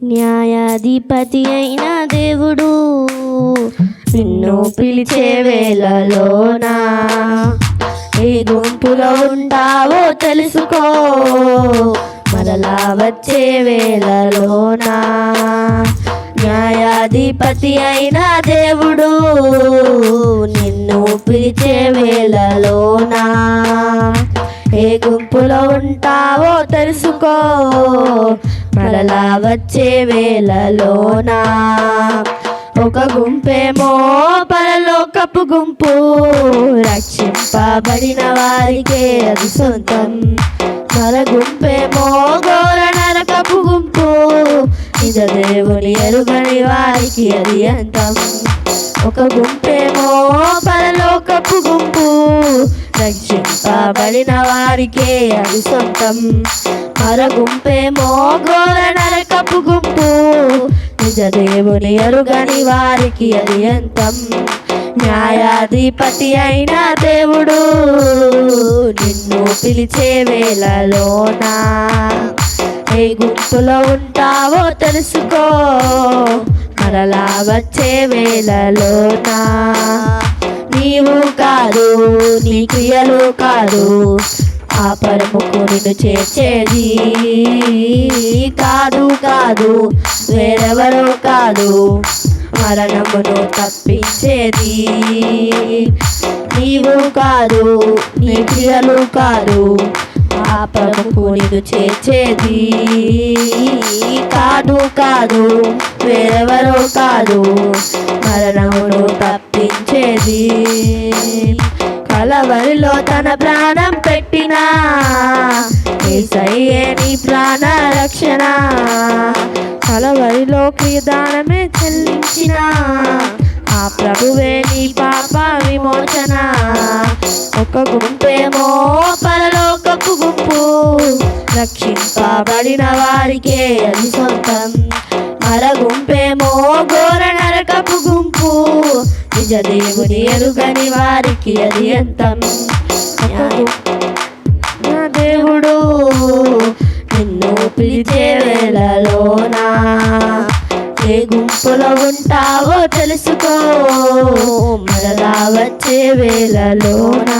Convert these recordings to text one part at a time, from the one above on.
న్యాయాధిపతి అయిన దేవుడు నిన్ను పిలిచే వేళలోనా ఏ గుంపులో ఉంటావో తెలుసుకో, మరలా వచ్చే వేళలోనా. న్యాయాధిపతి అయిన దేవుడు నిన్ను పిలిచే వేళలోనా ఏ గుంపులో ఉంటావో తెలుసుకో, మరలా వచ్చే వేళలోనా. ఒక గుంపేమో పరలోకపు గుంపు, రక్షింపబడిన వారికే అది సొంతం. మర గుంపేమో ఘోర నరకపు గుంపు, నిజ దేవుని ఎరుగని వారికి అది అంతం. ఒక గుంపేమో పరలోకపు గుంపు, రక్షింపబడిన వారికే అది సొంతం. మర గుంపేమో ఘోర నరకపు గుంపు, నిజ దేవుని ఎరుగని వారికి అది అంతం. న్యాయాధిపతి అయిన దేవుడు నిన్ను పిలిచే వేళలోనా ఏ గుంపులో ఉంటావో తెలుసుకో, మరలా వచ్చే వేళలోనా. నీవు కాదు, నీ క్రియలు కాదు, ఆ పరముకు నిన్ను చేర్చేది కాదు కాదు, వేరెవరో కాదు మరణమును తప్పించేది. నీవు కాదు, నీ క్రియలు కాదు, ఆ పరముకు నిన్ను చేర్చేది కాదు కాదు, వేరెవరో కాదు మరణమును తప్పించేది. కలవరిలో తన ప్రాణం పెట్టిన యేసయ్యే నీ ప్రాణ రక్షణ, కలవరిలో క్రియదానమే చెల్లించిన ఆ ప్రభువే నీ పాప విమోచన. ఒక గుంపేమో పరలోకపు గుంపు, రక్షింపబడిన వారికే అది సొంతం. మర గుంపేమో ఘోర నరకపు గుంపు, నిజ దేవుని ఎరుగని వారికి అది అంతం. నా దేవుడు నిన్ను పిలిచే వేళలోనా ఏ గుంపులో ఉంటావో తెలుసుకో, మరలా వచ్చే వేళలోనా.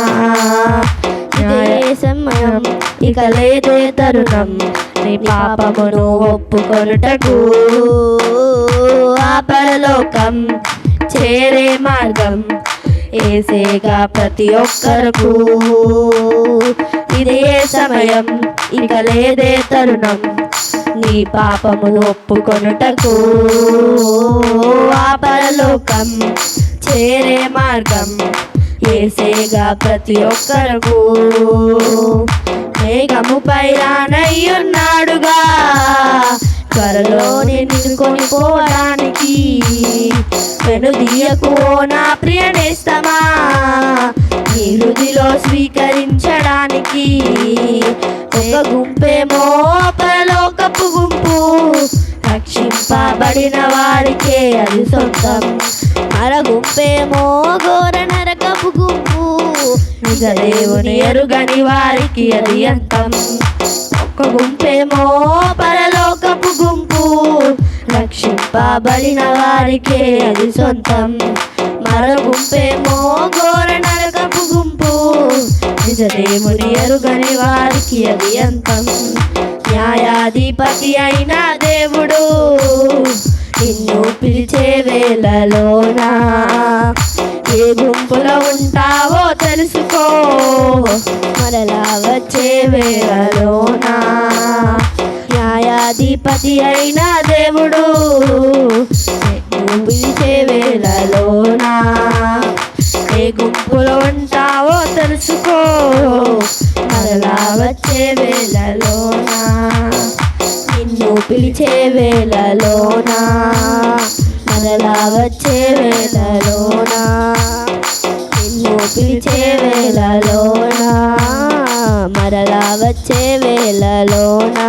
ఇదే సమయం, ఇక లేదే తరుణం, నీ పాపమును ఒప్పుకొనుటకు. ఆ పరలోకం చేరే మార్గం ఏసేగా ప్రతి ఒక్కరకు. ఇదే సమయం, ఇక లేదే తరుణం, నీ పాపమును ఒప్పుకొనుటకు. ఆ పరలోకం చేరే మార్గం ఏసేగా ప్రతి ఒక్కరకు. మేఘముపై రానయ్యున్నాడుగా, త్వరలోనే నిన్ను కొనిపోవడానికి. వెనుదీయకు నా ప్రియ నేస్తమా, నీ హృదిలో స్వీకరించడానికి. ఒక గుంపేమో పరలోకపు గుంపు, రక్షింపబడిన వారికే అది సొంతం. మర గుంపేమో ఘోర నరకపు గుంపు, నిజ దేవుని ఎరుగని వారికి అది అంతం. ఒక గుంపేమో పరలోకపు గుంపు, రక్షింపబడిన వారికే అది సొంతం. మర గుంపేమో ఘోర నరకపు గుంపు, నిజ దేవుని ఎరుగని వారికి అది అంతం. న్యాయాధిపతి అయిన దేవుడు నిన్ను పిలిచే వేళలోనా ఏ గుంపులో ఉంటావో తెలుసుకో, మరలా వచ్చే వేళలోనా. న్యాయాధిపతి అయిన దేవుడు నిన్ను పిలిచే వేళలోనా ఏ గుంపులో ఉంటావో తెలుసుకో, మరలా వచ్చే వేళలోనా. నిన్ను పిలిచే వేళలోనా, మరలా వచ్చే వేళలోనా. నిన్ను పిలిచే వేళలోనా, మరలా వచ్చే వేళలోనా.